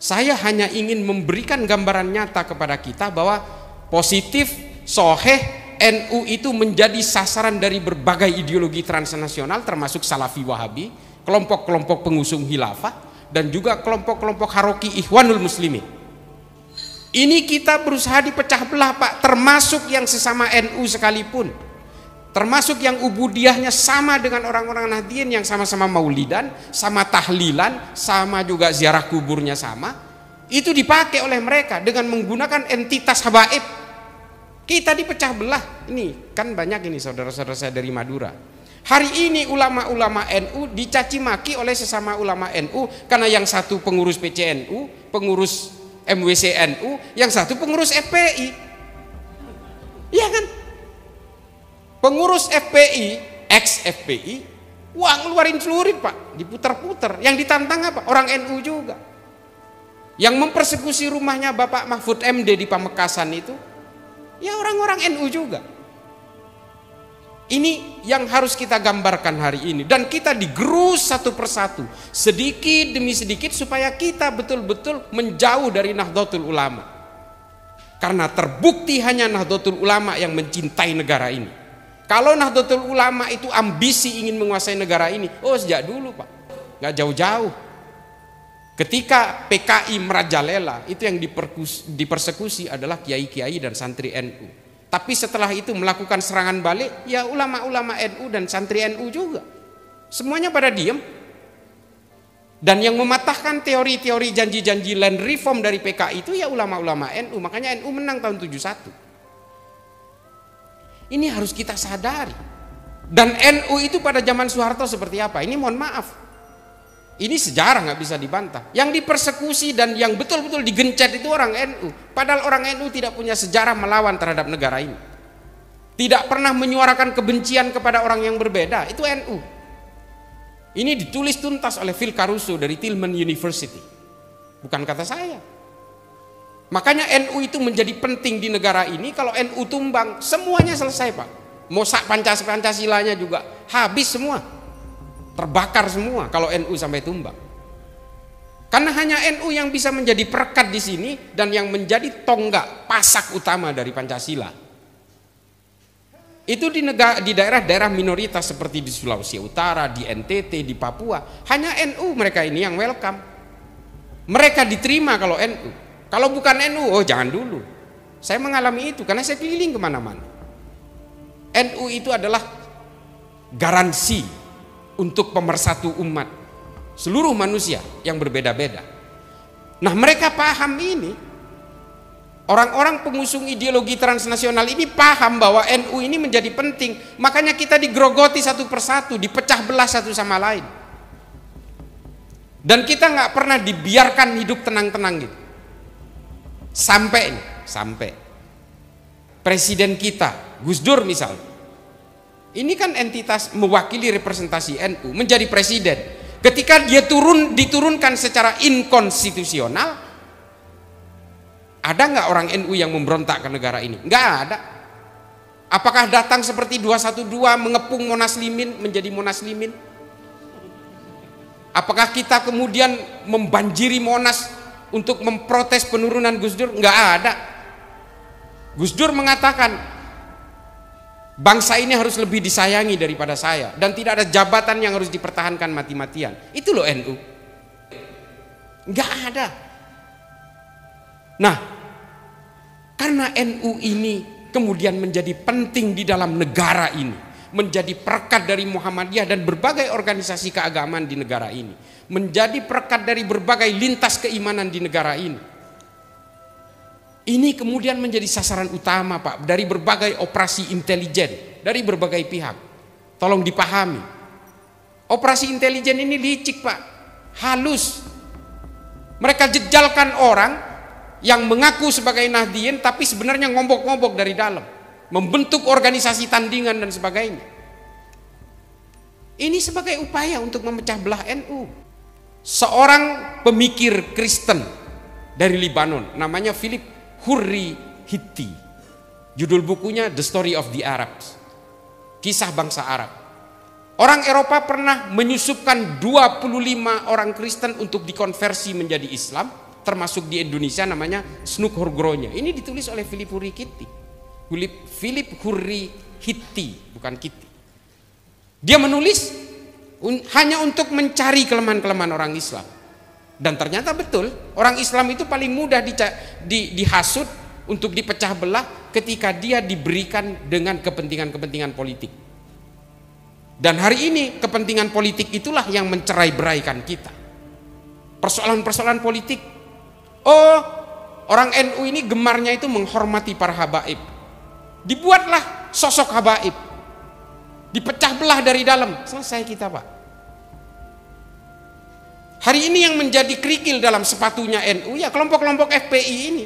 Saya hanya ingin memberikan gambaran nyata kepada kita bahwa positif, soheh, NU itu menjadi sasaran dari berbagai ideologi transnasional termasuk Salafi Wahabi, kelompok-kelompok pengusung khilafah, dan juga kelompok-kelompok Haroki Ikhwanul Muslimin. Ini kita berusaha dipecah belah, Pak, termasuk yang sesama NU sekalipun, termasuk yang ubudiyahnya sama dengan orang-orang Nahdien yang sama-sama maulidan, sama tahlilan, sama juga ziarah kuburnya sama. Itu dipakai oleh mereka dengan menggunakan entitas habaib. Kita dipecah belah. Ini kan banyak ini saudara-saudara saya dari Madura. Hari ini ulama-ulama NU dicaci maki oleh sesama ulama NU karena yang satu pengurus PCNU, pengurus MWCNU, yang satu pengurus FPI. Iya kan? Pengurus FPI, ex-FPI, uang ngeluarin celurit, Pak, diputar-putar. Yang ditantang apa? Orang NU juga. Yang mempersekusi rumahnya Bapak Mahfud MD di Pamekasan itu, ya orang-orang NU juga. Ini yang harus kita gambarkan hari ini, dan kita digerus satu persatu, sedikit demi sedikit, supaya kita betul-betul menjauh dari Nahdlatul Ulama. Karena terbukti hanya Nahdlatul Ulama yang mencintai negara ini. Kalau Nahdlatul Ulama itu ambisi ingin menguasai negara ini, oh sejak dulu, Pak, nggak jauh-jauh. Ketika PKI merajalela, itu yang dipersekusi adalah kiai-kiai dan santri NU. Tapi setelah itu melakukan serangan balik, ya ulama-ulama NU dan santri NU juga. Semuanya pada diam. Dan yang mematahkan teori-teori janji-janji land reform dari PKI itu ya ulama-ulama NU. Makanya NU menang tahun 71. Ini harus kita sadari. Dan NU itu pada zaman Soeharto seperti apa? Ini mohon maaf, ini sejarah nggak bisa dibantah. Yang dipersekusi dan yang betul-betul digencet itu orang NU. Padahal orang NU tidak punya sejarah melawan terhadap negara ini. Tidak pernah menyuarakan kebencian kepada orang yang berbeda. Itu NU. Ini ditulis tuntas oleh Phil Caruso dari Tillman University. Bukan kata saya. Makanya NU itu menjadi penting di negara ini. Kalau NU tumbang, semuanya selesai, Pak. Mosak Pancasilanya juga habis semua. Terbakar semua kalau NU sampai tumbang. Karena hanya NU yang bisa menjadi perekat di sini dan yang menjadi tonggak pasak utama dari Pancasila. Itu di daerah-daerah minoritas seperti di Sulawesi Utara, di NTT, di Papua, hanya NU mereka ini yang welcome. Mereka diterima kalau NU. Kalau bukan NU, oh jangan dulu. Saya mengalami itu karena saya keliling kemana-mana. NU itu adalah garansi untuk pemersatu umat seluruh manusia yang berbeda-beda. Nah, mereka paham ini. Orang-orang pengusung ideologi transnasional ini paham bahwa NU ini menjadi penting. Makanya kita digrogoti satu persatu, dipecah belah satu sama lain. Dan kita nggak pernah dibiarkan hidup tenang-tenang gitu. Sampai presiden kita, Gus Dur misal, ini kan entitas mewakili representasi NU menjadi presiden. Ketika dia diturunkan secara inkonstitusional, ada nggak orang NU yang memberontak ke negara ini? Nggak ada. Apakah datang seperti 212 mengepung Monas Limin menjadi Monas Limin? Apakah kita kemudian membanjiri Monas untuk memprotes penurunan Gus Dur? Nggak ada. Gus Dur mengatakan, bangsa ini harus lebih disayangi daripada saya, dan tidak ada jabatan yang harus dipertahankan mati-matian. Itu loh NU. Nggak ada. Nah, karena NU ini kemudian menjadi penting di dalam negara ini, menjadi perekat dari Muhammadiyah dan berbagai organisasi keagamaan di negara ini, menjadi perekat dari berbagai lintas keimanan di negara ini. Ini kemudian menjadi sasaran utama, Pak, dari berbagai operasi intelijen, dari berbagai pihak. Tolong dipahami. Operasi intelijen ini licik, Pak, halus. Mereka jejalkan orang yang mengaku sebagai Nahdien tapi sebenarnya ngombok-ngombok dari dalam, membentuk organisasi tandingan dan sebagainya. Ini sebagai upaya untuk memecah belah NU. Seorang pemikir Kristen dari Libanon, namanya Philip Hurri Hitti. Judul bukunya The Story of the Arabs, kisah bangsa Arab. Orang Eropa pernah menyusupkan 25 orang Kristen untuk dikonversi menjadi Islam termasuk di Indonesia namanya Snuk Horgronya. Ini ditulis oleh Philip Hurry Kitty. Philip Hurry Hitty, bukan Kitty. Dia menulis hanya untuk mencari kelemahan-kelemahan orang Islam. Dan ternyata betul, orang Islam itu paling mudah dihasut untuk dipecah belah ketika dia diberikan dengan kepentingan-kepentingan politik. Dan hari ini kepentingan politik itulah yang mencerai-beraikan kita. Persoalan-persoalan politik. Oh, orang NU ini gemarnya itu menghormati para habaib. Dibuatlah sosok habaib. Dipecah belah dari dalam. Selesai kita, Pak. Hari ini yang menjadi kerikil dalam sepatunya NU ya kelompok-kelompok FPI ini.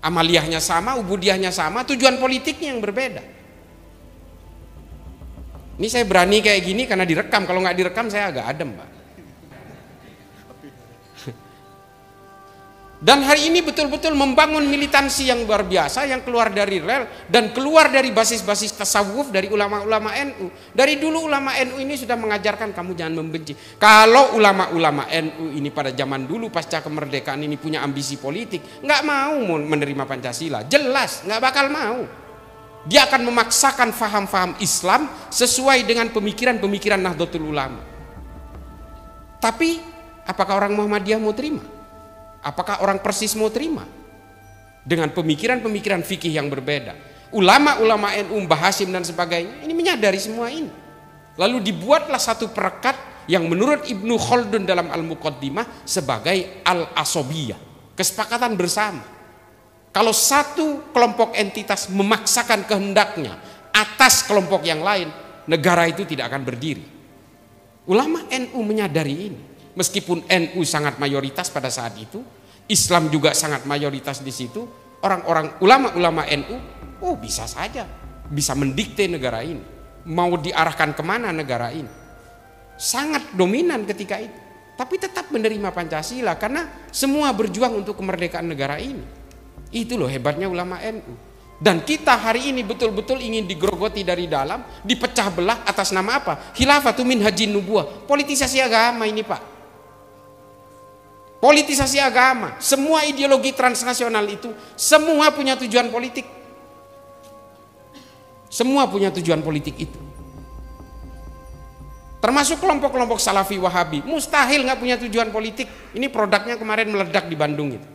Amaliyahnya sama, ubudiyahnya sama, tujuan politiknya yang berbeda. Ini saya berani kayak gini karena direkam. Kalau nggak direkam saya agak adem, Pak. Dan hari ini betul-betul membangun militansi yang luar biasa yang keluar dari rel dan keluar dari basis-basis tasawuf dari ulama-ulama NU. Dari dulu ulama NU ini sudah mengajarkan kamu jangan membenci. Kalau ulama-ulama NU ini pada zaman dulu pasca kemerdekaan ini punya ambisi politik, nggak mau menerima Pancasila, jelas nggak bakal mau. Dia akan memaksakan faham-faham Islam sesuai dengan pemikiran-pemikiran Nahdlatul Ulama. Tapi apakah orang Muhammadiyah mau terima? Apakah orang Persis mau terima dengan pemikiran-pemikiran fikih yang berbeda? Ulama-ulama NU, Mbah Hasyim dan sebagainya ini menyadari semua ini. Lalu dibuatlah satu perekat yang menurut Ibnu Khaldun dalam Al-Muqaddimah sebagai al-asobiyah, kesepakatan bersama. Kalau satu kelompok entitas memaksakan kehendaknya atas kelompok yang lain, negara itu tidak akan berdiri. Ulama NU menyadari ini. Meskipun NU sangat mayoritas pada saat itu, Islam juga sangat mayoritas di situ, orang-orang ulama-ulama NU, bisa saja, bisa mendikte negara ini, mau diarahkan kemana negara ini, sangat dominan ketika itu. Tapi tetap menerima Pancasila karena semua berjuang untuk kemerdekaan negara ini. Itu loh hebatnya ulama NU. Dan kita hari ini betul-betul ingin digrogoti dari dalam, dipecah belah atas nama apa? Khilafatu min hajin nubuwah, politisasi agama ini, Pak. Politisasi agama, semua ideologi transnasional itu semua punya tujuan politik. Semua punya tujuan politik itu. Termasuk kelompok-kelompok Salafi Wahabi, mustahil nggak punya tujuan politik. Ini produknya kemarin meledak di Bandung itu.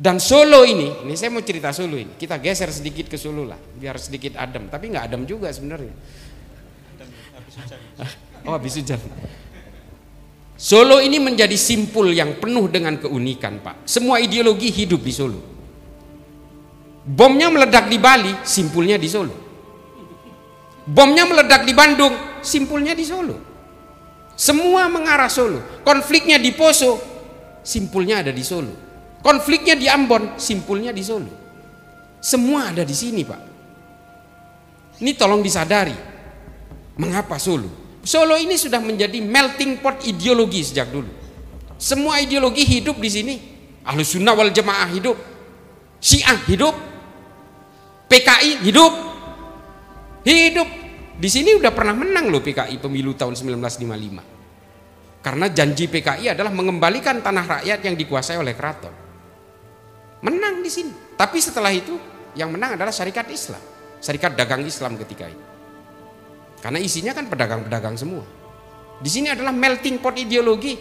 Dan Solo ini saya mau cerita Solo ini. Kita geser sedikit ke Solo lah, biar sedikit adem. Tapi nggak adem juga sebenarnya. Oh, habis hujan. Solo ini menjadi simpul yang penuh dengan keunikan, Pak. Semua ideologi hidup di Solo. Bomnya meledak di Bali, simpulnya di Solo. Bomnya meledak di Bandung, simpulnya di Solo. Semua mengarah Solo. Konfliknya di Poso, simpulnya ada di Solo. Konfliknya di Ambon, simpulnya di Solo. Semua ada di sini, Pak. Ini tolong disadari. Mengapa Solo? Solo ini sudah menjadi melting pot ideologi sejak dulu. Semua ideologi hidup di sini. Ahlus Sunnah wal Jamaah hidup, Syiah hidup, PKI hidup. Di sini udah pernah menang loh PKI pemilu tahun 1955. Karena janji PKI adalah mengembalikan tanah rakyat yang dikuasai oleh keraton. Menang di sini. Tapi setelah itu yang menang adalah Syarikat Islam, Syarikat Dagang Islam ketika itu. Karena isinya kan pedagang-pedagang semua. Di sini adalah melting pot ideologi.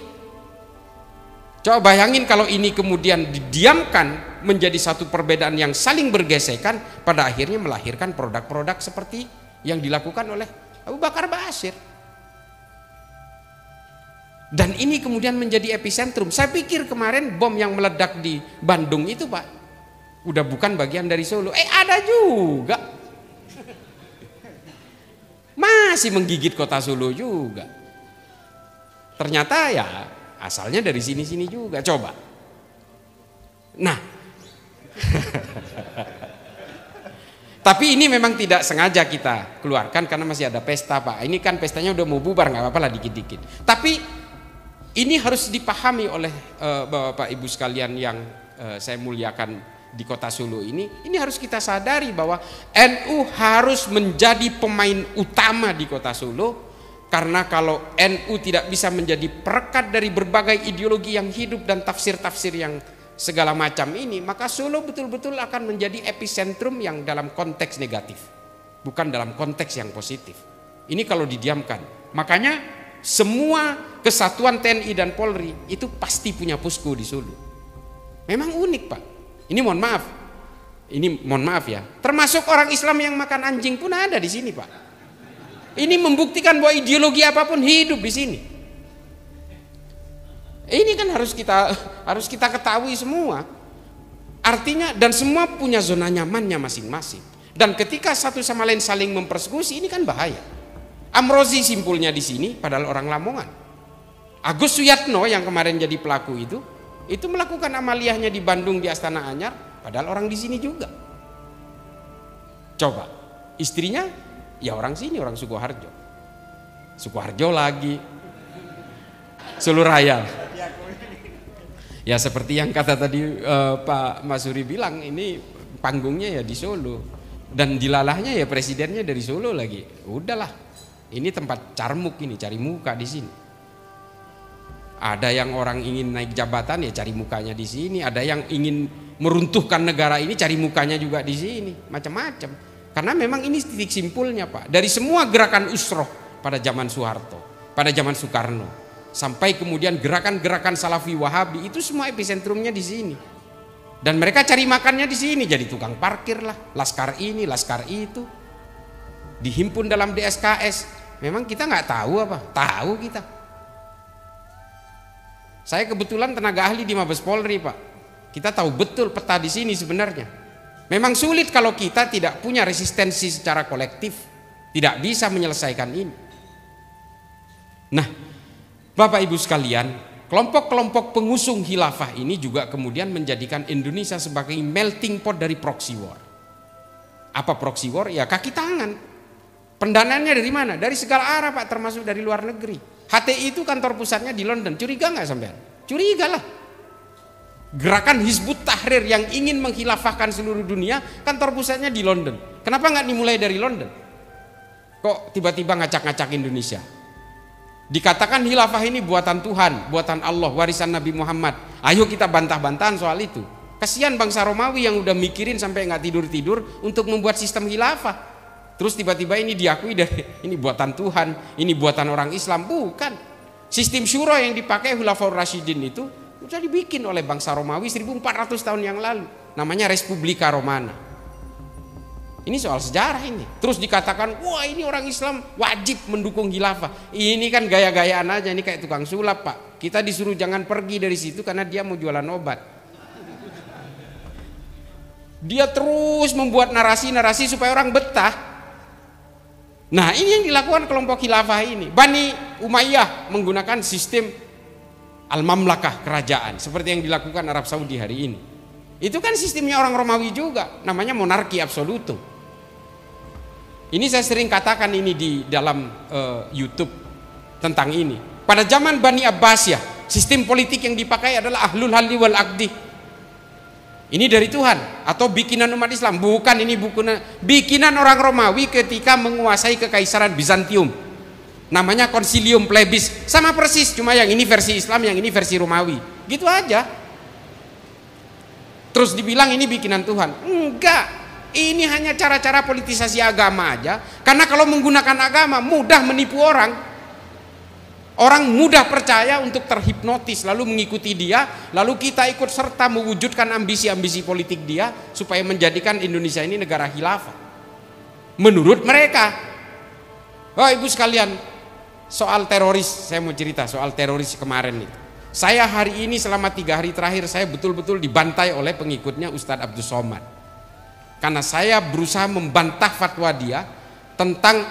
Coba bayangin kalau ini kemudian didiamkan menjadi satu perbedaan yang saling bergesekan, pada akhirnya melahirkan produk-produk seperti yang dilakukan oleh Abu Bakar Ba'asyir. Dan ini kemudian menjadi epicentrum. Saya pikir kemarin bom yang meledak di Bandung itu, Pak, udah bukan bagian dari Solo. Ada juga. Masih menggigit kota Solo juga. Ternyata ya asalnya dari sini-sini juga. Coba. Nah. Tapi ini memang tidak sengaja kita keluarkan karena masih ada pesta, Pak. Ini kan pestanya udah mau bubar, nggak apa-apa lah dikit-dikit. Tapi ini harus dipahami oleh Bapak Ibu sekalian yang saya muliakan di kota Solo ini harus kita sadari bahwa NU harus menjadi pemain utama di kota Solo Karena kalau NU tidak bisa menjadi perekat dari berbagai ideologi yang hidup dan tafsir-tafsir yang segala macam ini, maka Solo betul-betul akan menjadi epicentrum yang dalam konteks negatif, bukan dalam konteks yang positif. Ini kalau didiamkan. Makanya semua kesatuan TNI dan Polri itu pasti punya posko di Solo. Memang unik, Pak. Ini mohon maaf ya. Termasuk orang Islam yang makan anjing pun ada di sini, Pak. Ini membuktikan bahwa ideologi apapun hidup di sini. Ini kan harus kita ketahui semua. Artinya dan semua punya zona nyamannya masing-masing. Dan ketika satu sama lain saling mempersekusi, ini kan bahaya. Amrozi simpulnya di sini, padahal orang Lamongan. Agus Suyatno yang kemarin jadi pelaku itu melakukan amaliyahnya di Bandung di Astana Anyar, padahal orang di sini juga. Coba, istrinya ya orang sini, orang Sukoharjo lagi, Solo Raya. Ya seperti yang kata tadi Pak Masuri bilang, ini panggungnya ya di Solo dan dilalahnya ya presidennya dari Solo lagi. Udahlah, ini tempat carmuk, ini cari muka di sini. Ada yang orang ingin naik jabatan ya cari mukanya di sini. Ada yang ingin meruntuhkan negara ini cari mukanya juga di sini. Macam-macam. Karena memang ini titik simpulnya, Pak. Dari semua gerakan usroh pada zaman Soeharto, pada zaman Soekarno, sampai kemudian gerakan-gerakan Salafi Wahabi, itu semua epicentrumnya di sini. Dan mereka cari makannya di sini, jadi tukang parkir lah, laskar ini, laskar itu, dihimpun dalam DSKS. Memang kita nggak tahu apa? Tahu kita. Saya kebetulan tenaga ahli di Mabes Polri, Pak. Kita tahu betul peta di sini sebenarnya. Memang sulit kalau kita tidak punya resistensi secara kolektif, tidak bisa menyelesaikan ini. Nah, Bapak Ibu sekalian, kelompok-kelompok pengusung khilafah ini juga kemudian menjadikan Indonesia sebagai melting pot dari proxy war. Apa proxy war? Ya kaki tangan. Pendanaannya dari mana? Dari segala arah, Pak, termasuk dari luar negeri. HTI itu kantor pusatnya di London. Curiga nggak sampean? Curiga lah. Gerakan Hizbut Tahrir yang ingin menghilafahkan seluruh dunia, kantor pusatnya di London. Kenapa nggak dimulai dari London? Kok tiba-tiba ngacak-ngacak Indonesia? Dikatakan hilafah ini buatan Tuhan, buatan Allah, warisan Nabi Muhammad. Ayo kita bantah-bantahan soal itu. Kasihan bangsa Romawi yang udah mikirin sampai nggak tidur-tidur untuk membuat sistem hilafah. Terus tiba-tiba ini diakui dari ini buatan Tuhan, ini buatan orang Islam. Bukan. Sistem syura yang dipakai Khulafaur Rasyidin itu sudah dibikin oleh bangsa Romawi 1400 tahun yang lalu. Namanya Respublika Romana. Ini soal sejarah ini. Terus dikatakan, wah ini orang Islam wajib mendukung khilafah. Ini kan gaya-gayaan aja, ini kayak tukang sulap, Pak. Kita disuruh jangan pergi dari situ karena dia mau jualan obat. Dia terus membuat narasi-narasi supaya orang betah. Nah ini yang dilakukan kelompok khilafah ini. Bani Umayyah menggunakan sistem al-mamlakah, kerajaan, seperti yang dilakukan Arab Saudi hari ini. Itu kan sistemnya orang Romawi juga, namanya monarki absolutum. Ini saya sering katakan ini di dalam YouTube tentang ini. Pada zaman Bani Abbasiyah, sistem politik yang dipakai adalah ahlul halli wal aqdi. Ini dari Tuhan atau bikinan umat Islam? Bukan, ini bikinan orang Romawi ketika menguasai kekaisaran Bizantium. Namanya Concilium Plebis, sama persis, cuma yang ini versi Islam, yang ini versi Romawi, gitu aja. Terus dibilang ini bikinan Tuhan? Enggak, ini hanya cara-cara politisasi agama aja. Karena kalau menggunakan agama mudah menipu orang. Orang mudah percaya untuk terhipnotis lalu mengikuti dia, lalu kita ikut serta mewujudkan ambisi-ambisi politik dia supaya menjadikan Indonesia ini negara khilafah. Menurut mereka. Oh ibu sekalian, soal teroris, saya mau cerita soal teroris kemarin itu. Saya hari ini selama 3 hari terakhir saya betul-betul dibantai oleh pengikutnya Ustadz Abdus Somad. Karena saya berusaha membantah fatwa dia tentang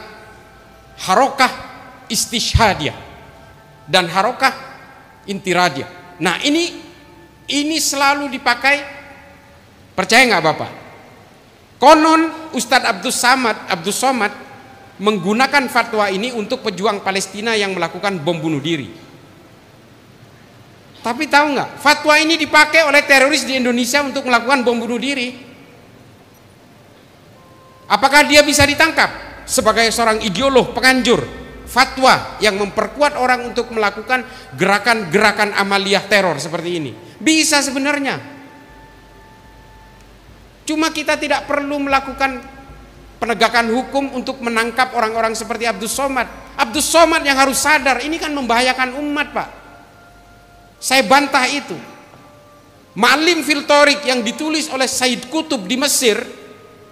harokah istishhadiyah dan harokah intiradiyah. Nah ini selalu dipakai, percaya nggak Bapak? Konon Ustadz Abdus Somad menggunakan fatwa ini untuk pejuang Palestina yang melakukan bom bunuh diri. Tapi tahu nggak, fatwa ini dipakai oleh teroris di Indonesia untuk melakukan bom bunuh diri. Apakah dia bisa ditangkap sebagai seorang ideolog, penganjur? fatwa yang memperkuat orang untuk melakukan gerakan-gerakan amaliyah teror seperti ini. Bisa sebenarnya. Cuma kita tidak perlu melakukan penegakan hukum untuk menangkap orang-orang seperti Abdus Somad. Abdus Somad yang harus sadar, ini kan membahayakan umat, Pak. Saya bantah itu. Ma'alim fil Thariq yang ditulis oleh Said Qutb di Mesir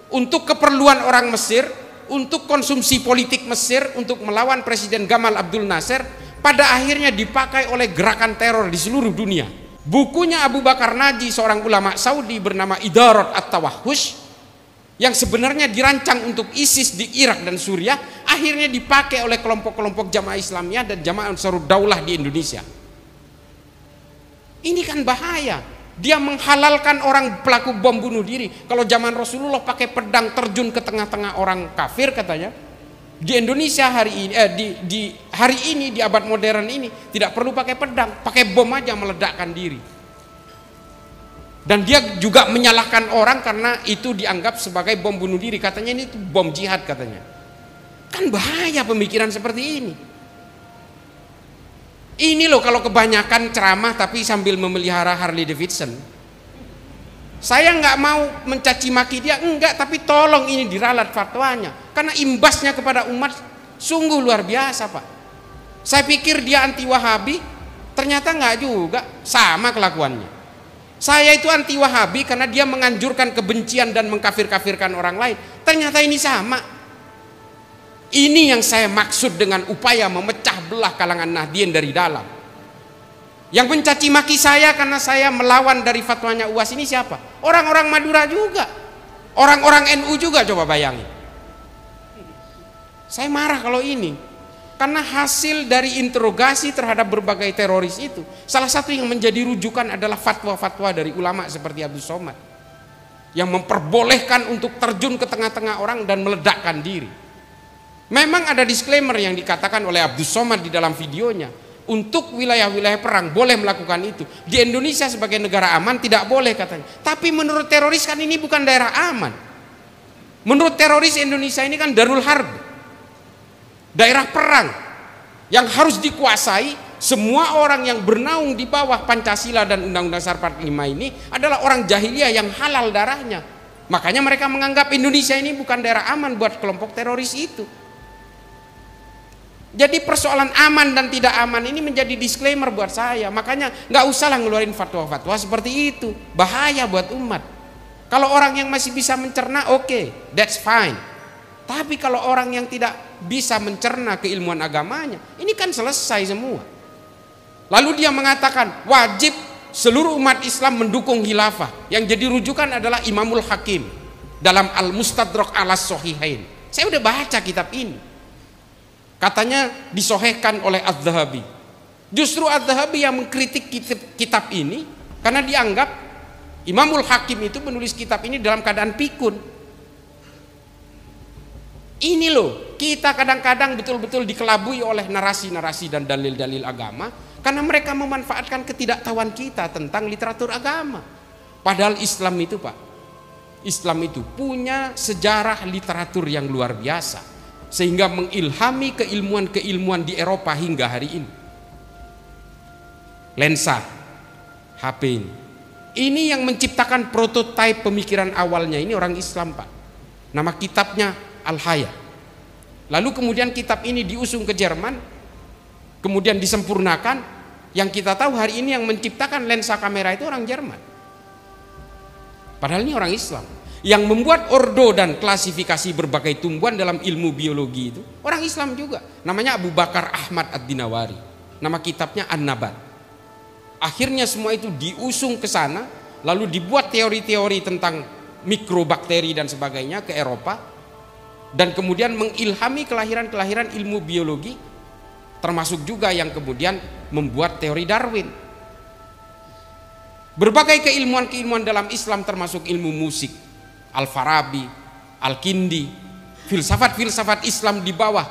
untuk keperluan orang Mesir, untuk konsumsi politik Mesir, untuk melawan Presiden Gamal Abdul Nasser, pada akhirnya dipakai oleh gerakan teror di seluruh dunia. Bukunya Abu Bakar Naji, seorang ulama Saudi bernama Idarat At-Tawahhush, yang sebenarnya dirancang untuk ISIS di Irak dan Suriah, akhirnya dipakai oleh kelompok-kelompok jamaah Islamiyah dan jamaah Ansarud Daulah di Indonesia. Ini kan bahaya. Dia menghalalkan orang pelaku bom bunuh diri. Kalau zaman Rasulullah pakai pedang terjun ke tengah-tengah orang kafir katanya. Di Indonesia hari ini, di hari ini, di abad modern ini tidak perlu pakai pedang, pakai bom aja meledakkan diri. Dan dia juga menyalahkan orang karena itu dianggap sebagai bom bunuh diri. Katanya ini bom jihad katanya. Kan bahaya pemikiran seperti ini. Ini loh kalau kebanyakan ceramah tapi sambil memelihara Harley Davidson. Saya nggak mau mencaci maki dia, enggak, tapi tolong ini diralat fatwanya. Karena imbasnya kepada umat sungguh luar biasa, Pak. Saya pikir dia anti Wahabi, ternyata nggak juga, sama kelakuannya. Saya itu anti Wahabi karena dia menganjurkan kebencian dan mengkafir-kafirkan orang lain. Ternyata ini sama. Ini yang saya maksud dengan upaya memecah belah kalangan Nahdien dari dalam. Yang mencaci maki saya karena saya melawan dari fatwanya UAS ini siapa? Orang-orang Madura juga, orang-orang NU juga, coba bayangin. Saya marah kalau ini, karena hasil dari interogasi terhadap berbagai teroris itu, salah satu yang menjadi rujukan adalah fatwa-fatwa dari ulama seperti Abdus Somad, yang memperbolehkan untuk terjun ke tengah-tengah orang dan meledakkan diri. Memang ada disclaimer yang dikatakan oleh Abdus Somad di dalam videonya, untuk wilayah-wilayah perang boleh melakukan itu. Di Indonesia sebagai negara aman tidak boleh katanya. Tapi menurut teroris kan ini bukan daerah aman. Menurut teroris Indonesia ini kan Darul Harb, daerah perang yang harus dikuasai. Semua orang yang bernaung di bawah Pancasila dan Undang-Undang Dasar 45 ini adalah orang jahiliyah yang halal darahnya. Makanya mereka menganggap Indonesia ini bukan daerah aman buat kelompok teroris itu. Jadi persoalan aman dan tidak aman ini menjadi disclaimer buat saya. Makanya nggak usahlah ngeluarin fatwa-fatwa seperti itu. Bahaya buat umat. Kalau orang yang masih bisa mencerna, oke, that's fine. Tapi kalau orang yang tidak bisa mencerna keilmuan agamanya, ini kan selesai semua. Lalu dia mengatakan wajib seluruh umat Islam mendukung khilafah. Yang jadi rujukan adalah Imamul Hakim dalam Al-Mustadrak ala Sahihain. Saya udah baca kitab ini. Katanya disohehkan oleh Az-Zahabi. Justru Az-Zahabi yang mengkritik kitab ini karena dianggap Imamul Hakim itu menulis kitab ini dalam keadaan pikun. Ini loh, kita kadang-kadang betul-betul dikelabui oleh narasi-narasi dan dalil-dalil agama karena mereka memanfaatkan ketidaktahuan kita tentang literatur agama. Padahal Islam itu, Pak, Islam itu punya sejarah literatur yang luar biasa, sehingga mengilhami keilmuan-keilmuan di Eropa hingga hari ini. Lensa, HP ini. Ini yang menciptakan prototipe pemikiran awalnya ini orang Islam, Pak. Nama kitabnya Al-Haya. Lalu kemudian kitab ini diusung ke Jerman, kemudian disempurnakan. Yang kita tahu hari ini yang menciptakan lensa kamera itu orang Jerman. Padahal ini orang Islam. Yang membuat ordo dan klasifikasi berbagai tumbuhan dalam ilmu biologi itu orang Islam juga. Namanya Abu Bakar Ahmad Ad-Dinawari. Nama kitabnya An-Nabat. Akhirnya semua itu diusung ke sana, lalu dibuat teori-teori tentang mikrobakteri dan sebagainya ke Eropa, dan kemudian mengilhami kelahiran-kelahiran ilmu biologi, termasuk juga yang kemudian membuat teori Darwin. Berbagai keilmuan-keilmuan dalam Islam termasuk ilmu musik, Al-Farabi, Al-Kindi, filsafat-filsafat Islam di bawah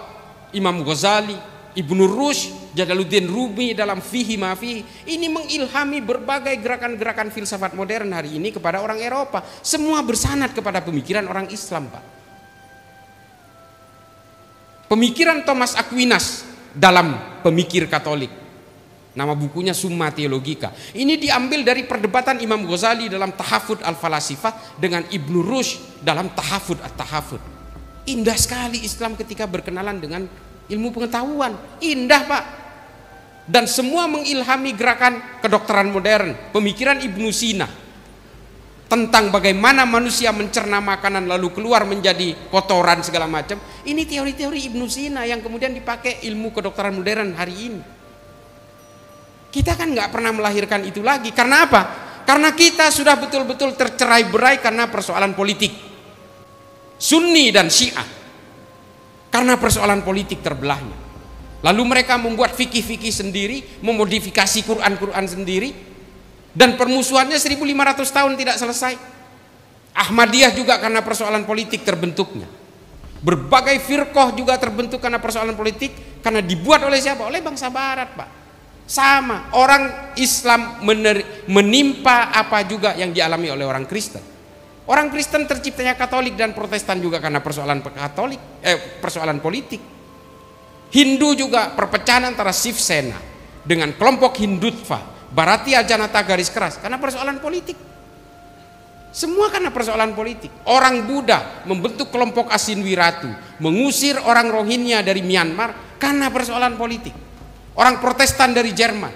Imam Ghazali, Ibnu Rushd, Jalaluddin Rumi dalam Fihi Ma Fihi. Ini mengilhami berbagai gerakan-gerakan filsafat modern hari ini kepada orang Eropa. Semua bersanad kepada pemikiran orang Islam, Pak. Pemikiran Thomas Aquinas dalam Pemikir Katolik, nama bukunya Summa Theologica. Ini diambil dari perdebatan Imam Ghazali dalam Tahafud al-Falasifah dengan Ibnu Rushd dalam Tahafud at-Tahafud. Indah sekali Islam ketika berkenalan dengan ilmu pengetahuan. Indah, Pak. Dan semua mengilhami gerakan kedokteran modern, pemikiran Ibnu Sina tentang bagaimana manusia mencerna makanan lalu keluar menjadi kotoran segala macam. Ini teori-teori Ibnu Sina yang kemudian dipakai ilmu kedokteran modern hari ini. Kita kan nggak pernah melahirkan itu lagi. Karena apa? Karena kita sudah betul-betul tercerai-berai karena persoalan politik. Sunni dan Syiah. Karena persoalan politik terbelahnya. Lalu mereka membuat fikih-fikih sendiri, memodifikasi Quran-Quran sendiri, dan permusuhannya 1500 tahun tidak selesai. Ahmadiyah juga karena persoalan politik terbentuknya. Berbagai firqah juga terbentuk karena persoalan politik, karena dibuat oleh siapa? Oleh bangsa barat, Pak. Sama, orang Islam menimpa apa juga yang dialami oleh orang Kristen. Orang Kristen terciptanya Katolik dan Protestan juga karena persoalan persoalan politik. Hindu juga perpecahan antara Shiv Sena dengan kelompok Hindutva, Bharatiya Janata garis keras karena persoalan politik. Semua karena persoalan politik. Orang Buddha membentuk kelompok Asinwiratu, mengusir orang Rohingya dari Myanmar karena persoalan politik. Orang Protestan dari Jerman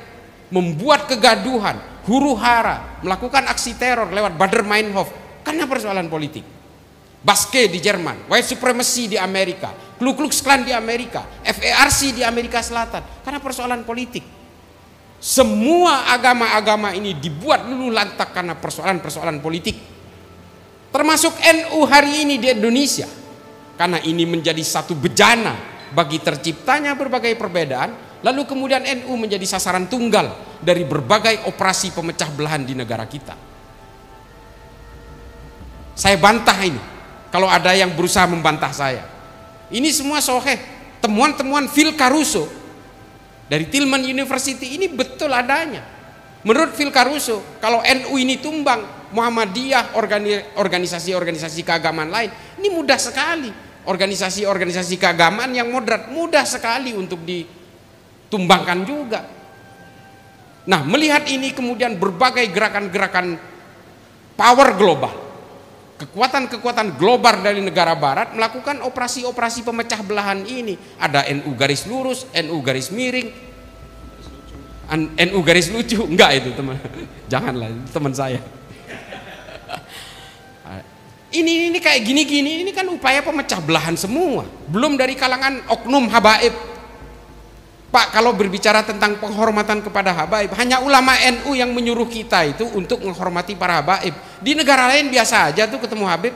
membuat kegaduhan, huru-hara, melakukan aksi teror lewat Baader-Meinhof karena persoalan politik. Baske di Jerman, white supremacy di Amerika, Ku Klux Klan di Amerika, FARC di Amerika Selatan karena persoalan politik. Semua agama-agama ini dibuat luluh lantak karena persoalan-persoalan politik. Termasuk NU hari ini di Indonesia. Karena ini menjadi satu bejana bagi terciptanya berbagai perbedaan, lalu kemudian NU menjadi sasaran tunggal dari berbagai operasi pemecah belahan di negara kita. Saya bantah ini. Kalau ada yang berusaha membantah saya, ini semua soheh. Temuan-temuan Phil Caruso dari Tillman University ini betul adanya. Menurut Phil Caruso, kalau NU ini tumbang, Muhammadiyah, organisasi-organisasi keagamaan lain, ini mudah sekali. Organisasi-organisasi keagamaan yang moderat mudah sekali untuk ditumbangkan juga. Nah, melihat ini kemudian berbagai gerakan-gerakan power global, kekuatan-kekuatan global dari negara barat melakukan operasi-operasi pemecah belahan ini. Ada NU garis lurus, NU garis miring, NU garis lucu. Enggak itu teman, janganlah teman saya. Ini kayak gini-gini, ini kan upaya pemecah belahan semua. Belum dari kalangan oknum habaib. Pak, kalau berbicara tentang penghormatan kepada habaib, hanya ulama NU yang menyuruh kita itu untuk menghormati para habaib. Di negara lain biasa aja tuh ketemu habib.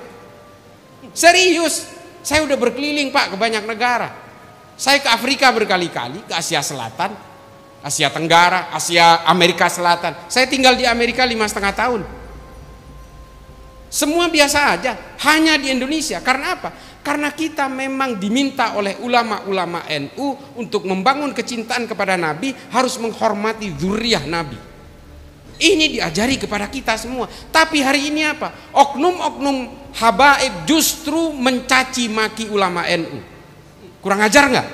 Serius, saya udah berkeliling Pak ke banyak negara. Saya ke Afrika berkali-kali, ke Asia Selatan, Asia Tenggara, Asia Amerika Selatan. Saya tinggal di Amerika 5,5 tahun. Semua biasa aja, hanya di Indonesia. Karena apa? Karena kita memang diminta oleh ulama-ulama NU untuk membangun kecintaan kepada Nabi, harus menghormati zuriyah Nabi. Ini diajari kepada kita semua. Tapi hari ini apa? Oknum-oknum habaib justru mencaci maki ulama NU. Kurang ajar nggak?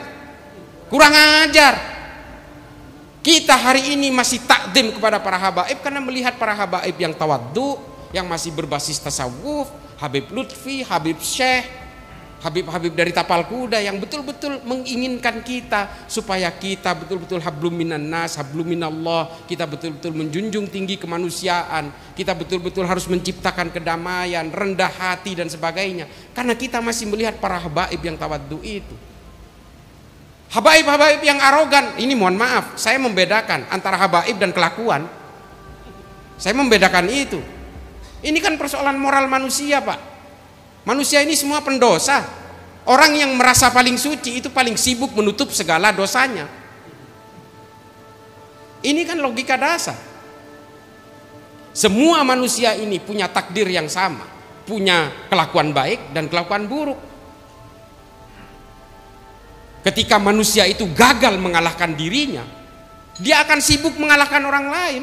Kurang ajar. Kita hari ini masih takdim kepada para habaib karena melihat para habaib yang tawaddu, yang masih berbasis tasawuf, Habib Lutfi, Habib Syekh, Habib-habib dari tapal kuda yang betul-betul menginginkan kita supaya kita betul-betul hablum minan nas, hablum minallah, kita betul-betul menjunjung tinggi kemanusiaan, kita betul-betul harus menciptakan kedamaian, rendah hati dan sebagainya. Karena kita masih melihat para habaib yang tawaddu itu. Habaib-habaib yang arogan, ini mohon maaf, saya membedakan antara habaib dan kelakuan. Saya membedakan itu. Ini kan persoalan moral manusia, Pak. Manusia ini semua pendosa. Orang yang merasa paling suci itu paling sibuk menutup segala dosanya. Ini kan logika dasar. Semua manusia ini punya takdir yang sama, punya kelakuan baik dan kelakuan buruk. Ketika manusia itu gagal mengalahkan dirinya, dia akan sibuk mengalahkan orang lain.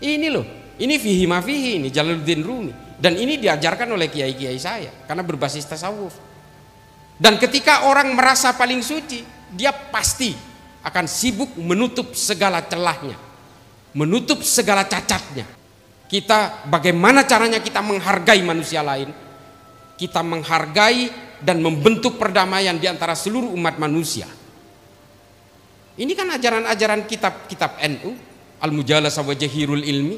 Ini loh, ini fihi ma fihi, ini Jalaluddin Rumi. Dan ini diajarkan oleh kiai-kiai saya karena berbasis tasawuf. Dan ketika orang merasa paling suci, dia pasti akan sibuk menutup segala celahnya, menutup segala cacatnya. Kita, bagaimana caranya kita menghargai manusia lain? Kita menghargai dan membentuk perdamaian di antara seluruh umat manusia. Ini kan ajaran-ajaran kitab-kitab NU, Al-Mujalasah wa Jahirul Ilmi.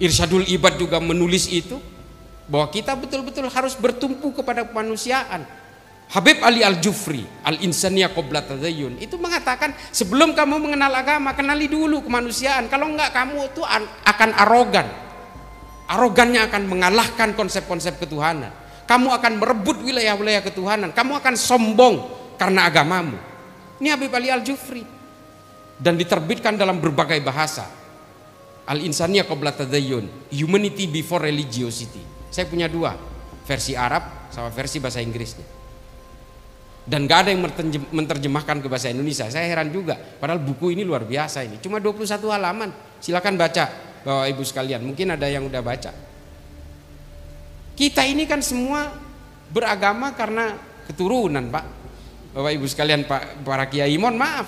Irsyadul Ibad juga menulis itu, bahwa kita betul-betul harus bertumpu kepada kemanusiaan. Habib Ali Al-Jufri, Al-Insaniyah Qabla Tadayyun, itu mengatakan sebelum kamu mengenal agama, kenali dulu kemanusiaan. Kalau enggak, kamu itu akan arogan. Arogannya akan mengalahkan konsep-konsep ketuhanan. Kamu akan merebut wilayah-wilayah ketuhanan. Kamu akan sombong karena agamamu. Ini Habib Ali Al-Jufri. Dan diterbitkan dalam berbagai bahasa. Al-Insaniyah Qabla Tadayyun, Humanity Before Religiosity. Saya punya dua, versi Arab sama versi bahasa Inggrisnya. Dan gak ada yang menerjemahkan ke bahasa Indonesia. Saya heran juga, padahal buku ini luar biasa ini. Cuma 21 halaman. Silakan baca, Bapak Ibu sekalian. Mungkin ada yang udah baca. Kita ini kan semua beragama karena keturunan, Pak. Bapak Ibu sekalian, para kiai, mohon maaf.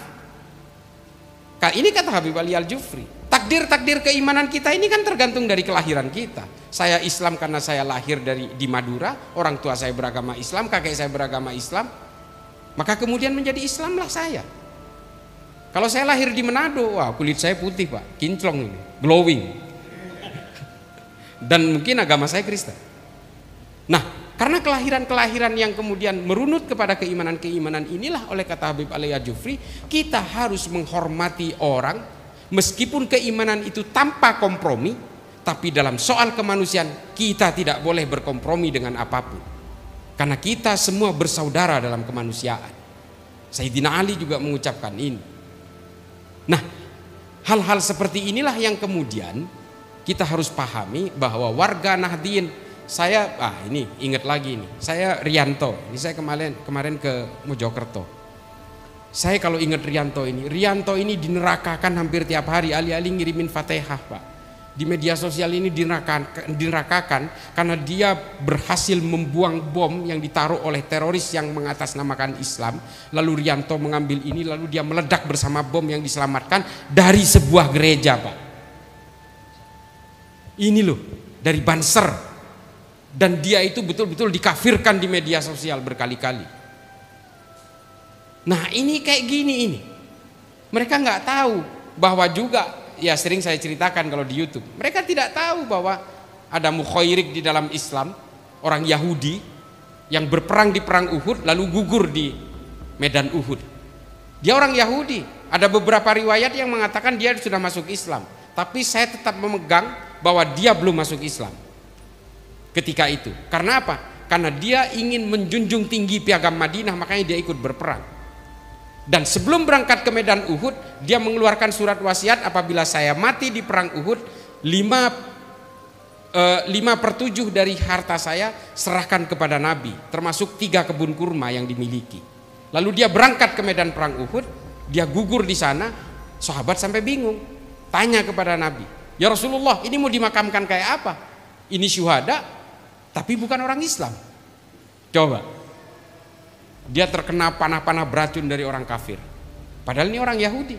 Ini kata Habib Ali Al-Jufri. Takdir keimanan kita ini kan tergantung dari kelahiran kita. Saya Islam karena saya lahir di Madura, orang tua saya beragama Islam, kakek saya beragama Islam, maka kemudian menjadi Islamlah saya. Kalau saya lahir di Manado, wah kulit saya putih Pak, kinclong ini, glowing. Dan mungkin agama saya Kristen. Nah, karena kelahiran-kelahiran yang kemudian merunut kepada keimanan-keimanan inilah, oleh kata Habib Ali Al-Jufri, kita harus menghormati orang. Meskipun keimanan itu tanpa kompromi, tapi dalam soal kemanusiaan kita tidak boleh berkompromi dengan apapun. Karena kita semua bersaudara dalam kemanusiaan. Sayyidina Ali juga mengucapkan ini. Nah, hal-hal seperti inilah yang kemudian kita harus pahami bahwa warga Nahdien, ini ingat lagi nih, saya Rianto, ini saya kemarin ke Mojokerto. Saya kalau ingat Rianto ini dinerakakan hampir tiap hari. Ali-ali ngirimin Fatihah Pak. Di media sosial ini dinerakakan karena dia berhasil membuang bom yang ditaruh oleh teroris yang mengatasnamakan Islam. Lalu Rianto mengambil ini, lalu dia meledak bersama bom yang diselamatkan dari sebuah gereja Pak. Ini loh, dari Banser. Dan dia itu betul-betul dikafirkan di media sosial berkali-kali. Nah ini kayak gini ini. Mereka nggak tahu bahwa juga, ya sering saya ceritakan kalau di YouTube, mereka tidak tahu bahwa ada mukhairik di dalam Islam, orang Yahudi yang berperang di perang Uhud lalu gugur di medan Uhud. Dia orang Yahudi. Ada beberapa riwayat yang mengatakan dia sudah masuk Islam, tapi saya tetap memegang bahwa dia belum masuk Islam ketika itu. Karena apa? Karena dia ingin menjunjung tinggi piagam Madinah, makanya dia ikut berperang. Dan sebelum berangkat ke medan Uhud, dia mengeluarkan surat wasiat, apabila saya mati di perang Uhud, 5/7 dari harta saya serahkan kepada Nabi, termasuk 3 kebun kurma yang dimiliki. Lalu dia berangkat ke medan perang Uhud, dia gugur di sana. Sahabat sampai bingung, tanya kepada Nabi, ya Rasulullah, ini mau dimakamkan kayak apa? Ini syuhada, tapi bukan orang Islam. Coba. Dia terkena panah-panah beracun dari orang kafir, padahal ini orang Yahudi.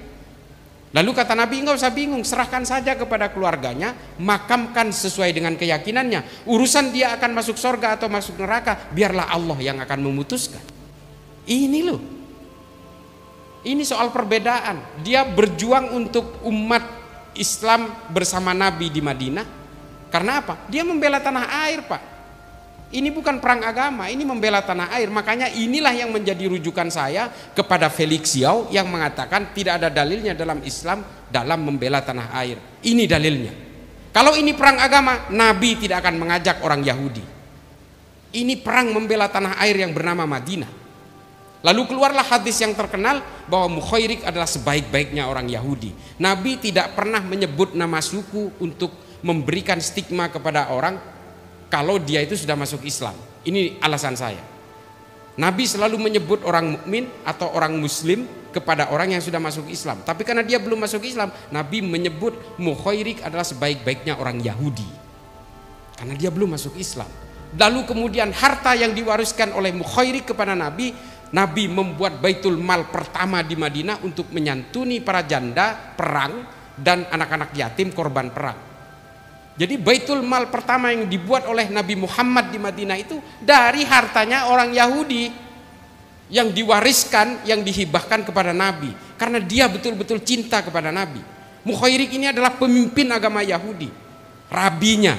Lalu kata Nabi, enggak usah bingung, serahkan saja kepada keluarganya, makamkan sesuai dengan keyakinannya. Urusan dia akan masuk surga atau masuk neraka, biarlah Allah yang akan memutuskan. Ini loh, ini soal perbedaan. Dia berjuang untuk umat Islam bersama Nabi di Madinah. Karena apa? Dia membela tanah air Pak. Ini bukan perang agama, ini membela tanah air. Makanya inilah yang menjadi rujukan saya kepada Felix Xiao yang mengatakan tidak ada dalilnya dalam Islam dalam membela tanah air. Ini dalilnya. Kalau ini perang agama, Nabi tidak akan mengajak orang Yahudi. Ini perang membela tanah air yang bernama Madinah. Lalu keluarlah hadis yang terkenal bahwa mukhairik adalah sebaik-baiknya orang Yahudi. Nabi tidak pernah menyebut nama suku untuk memberikan stigma kepada orang kalau dia itu sudah masuk Islam. Ini alasan saya. Nabi selalu menyebut orang mukmin atau orang muslim kepada orang yang sudah masuk Islam. Tapi karena dia belum masuk Islam, Nabi menyebut mukhairik adalah sebaik-baiknya orang Yahudi. Karena dia belum masuk Islam. Lalu kemudian harta yang diwariskan oleh Mukhairik kepada Nabi, Nabi membuat baitul mal pertama di Madinah untuk menyantuni para janda perang dan anak-anak yatim korban perang. Jadi baitul mal pertama yang dibuat oleh Nabi Muhammad di Madinah itu dari hartanya orang Yahudi yang diwariskan, yang dihibahkan kepada Nabi, karena dia betul-betul cinta kepada Nabi. Mukhairik ini adalah pemimpin agama Yahudi, rabinya.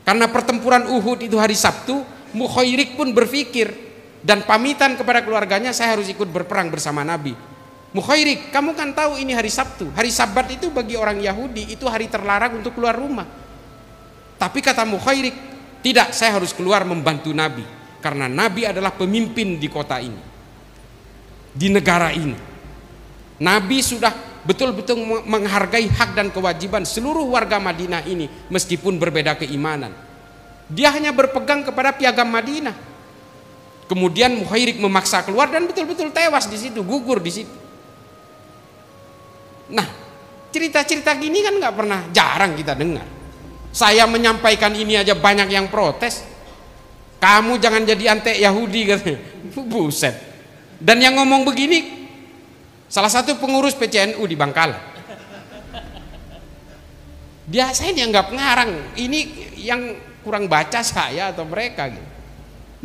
Karena pertempuran Uhud itu hari Sabtu, Mukhairik pun berpikir dan pamitan kepada keluarganya, saya harus ikut berperang bersama Nabi. Mukhairik, kamu kan tahu ini hari Sabtu. Hari Sabat itu bagi orang Yahudi itu hari terlarang untuk keluar rumah. Tapi kata Mukhairik, tidak, saya harus keluar membantu Nabi, karena Nabi adalah pemimpin di kota ini, di negara ini. Nabi sudah betul-betul menghargai hak dan kewajiban seluruh warga Madinah ini meskipun berbeda keimanan. Dia hanya berpegang kepada piagam Madinah. Kemudian Mukhairik memaksa keluar dan betul-betul tewas di situ, gugur di situ. Nah, cerita-cerita gini kan nggak pernah, jarang kita dengar. Saya menyampaikan ini aja banyak yang protes. Kamu jangan jadi antek Yahudi katanya. Buset. Dan yang ngomong begini salah satu pengurus PCNU di Bangkalan. Dia saya dianggap ngarang. Ini yang kurang baca saya atau mereka gitu.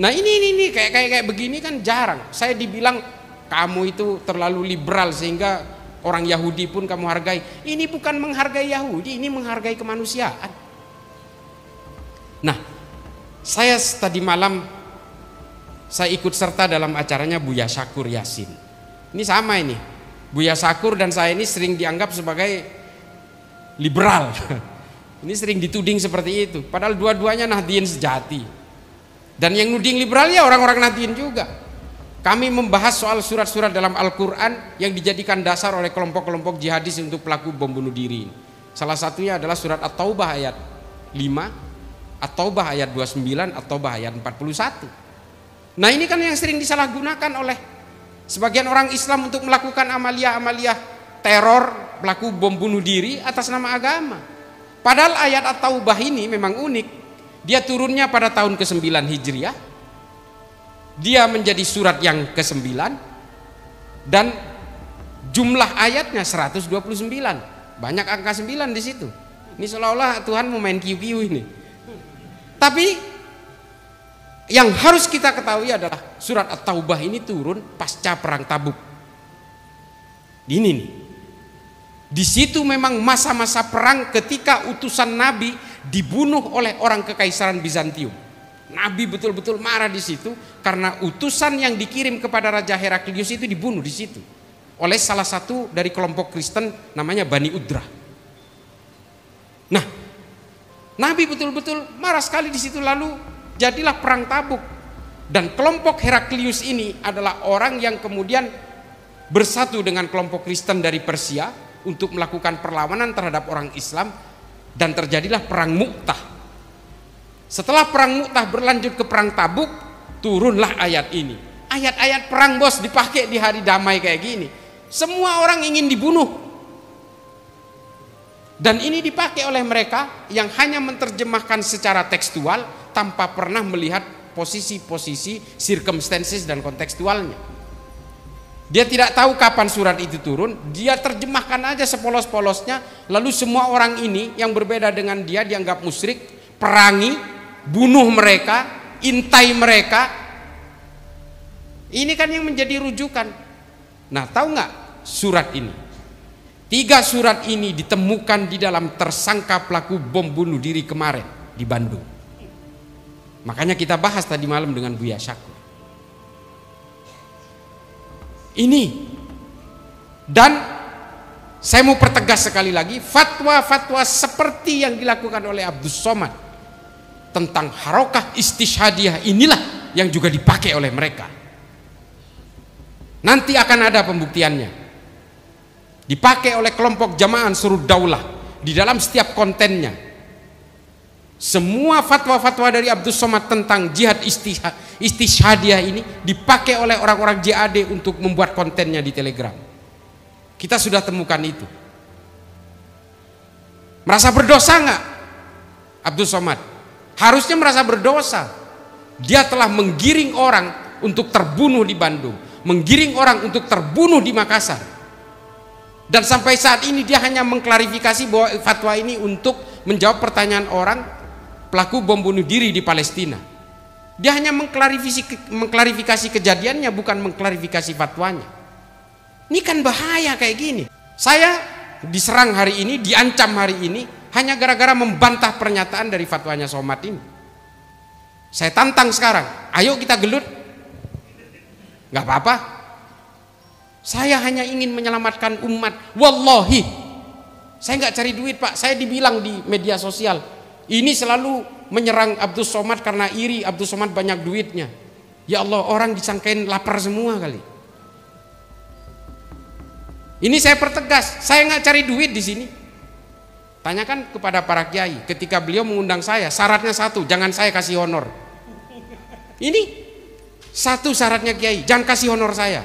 Nah ini kayak begini kan jarang. Saya dibilang kamu itu terlalu liberal sehingga orang Yahudi pun kamu hargai. Ini bukan menghargai Yahudi, ini menghargai kemanusiaan. Nah, saya tadi malam saya ikut serta dalam acaranya Buya Syakur Yasin. Ini sama ini. Buya Syakur dan saya ini sering dianggap sebagai liberal. Ini sering dituding seperti itu. Padahal dua-duanya Nahdien sejati. Dan yang nuding liberal ya orang-orang Nahdien juga. Kami membahas soal surat-surat dalam Al-Quran yang dijadikan dasar oleh kelompok-kelompok jihadis untuk pelaku bom bunuh diri. Salah satunya adalah surat At-Taubah ayat 5, At-Taubah ayat 29, At-Taubah ayat 41. Nah ini kan yang sering disalahgunakan oleh sebagian orang Islam untuk melakukan amalia-amalia teror, pelaku bom bunuh diri atas nama agama. Padahal ayat At-Taubah ini memang unik. Dia turunnya pada tahun ke-9 Hijriah. Dia menjadi surat yang ke-9 dan jumlah ayatnya 129. Banyak angka 9 di situ. Ini seolah-olah Tuhan mau main kiu-kiu ini. Tapi yang harus kita ketahui adalah surat At-Taubah ini turun pasca perang Tabuk. Ini nih. Di situ memang masa-masa perang ketika utusan Nabi dibunuh oleh orang kekaisaran Bizantium. Nabi betul-betul marah di situ karena utusan yang dikirim kepada Raja Heraklius itu dibunuh di situ oleh salah satu dari kelompok Kristen namanya Bani Udrah. Nah, Nabi betul-betul marah sekali di situ, lalu jadilah perang Tabuk. Dan kelompok Heraklius ini adalah orang yang kemudian bersatu dengan kelompok Kristen dari Persia untuk melakukan perlawanan terhadap orang Islam. Dan terjadilah perang Mu'tah. Setelah perang Mu'tah berlanjut ke perang Tabuk, turunlah ayat ini. Ayat-ayat perang bos dipakai di hari damai kayak gini. Semua orang ingin dibunuh. Dan ini dipakai oleh mereka yang hanya menerjemahkan secara tekstual tanpa pernah melihat posisi-posisi, circumstances dan kontekstualnya. Dia tidak tahu kapan surat itu turun, dia terjemahkan aja sepolos-polosnya, lalu semua orang ini yang berbeda dengan dia dianggap musyrik, perangi, bunuh mereka, intai mereka. Ini kan yang menjadi rujukan. Nah, tahu nggak surat ini? 3 surat ini ditemukan di dalam tersangka pelaku bom bunuh diri kemarin di Bandung. Makanya kita bahas tadi malam dengan Buya Syakur. Ini, dan saya mau pertegas sekali lagi, fatwa-fatwa seperti yang dilakukan oleh Abdus Somad tentang harokah istishadiyah inilah yang juga dipakai oleh mereka. Nanti akan ada pembuktiannya. Dipakai oleh kelompok Jamaah Ansarud Daulah di dalam setiap kontennya. Semua fatwa-fatwa dari Abdus Somad tentang jihad istishadiyah ini dipakai oleh orang-orang JAD untuk membuat kontennya di Telegram. Kita sudah temukan itu. Merasa berdosa nggak Abdus Somad? Harusnya merasa berdosa. Dia telah menggiring orang untuk terbunuh di Bandung, menggiring orang untuk terbunuh di Makassar. Dan sampai saat ini dia hanya mengklarifikasi bahwa fatwa ini untuk menjawab pertanyaan orang pelaku bom bunuh diri di Palestina. Dia hanya mengklarifikasi kejadiannya, bukan mengklarifikasi fatwanya. Ini kan bahaya kayak gini. Saya diserang hari ini, diancam hari ini hanya gara-gara membantah pernyataan dari fatwanya Somad ini. Saya tantang sekarang, ayo kita gelut. Gak apa-apa. Saya hanya ingin menyelamatkan umat. Wallahi, saya nggak cari duit Pak. Saya dibilang di media sosial, ini selalu menyerang Abdus Somad karena iri Abdus Somad banyak duitnya. Ya Allah, orang disangkain lapar semua kali. Ini saya pertegas, saya nggak cari duit di sini. Tanyakan kepada para kiai, ketika beliau mengundang saya, syaratnya satu, jangan saya kasih honor. Ini satu syaratnya kiai, jangan kasih honor saya.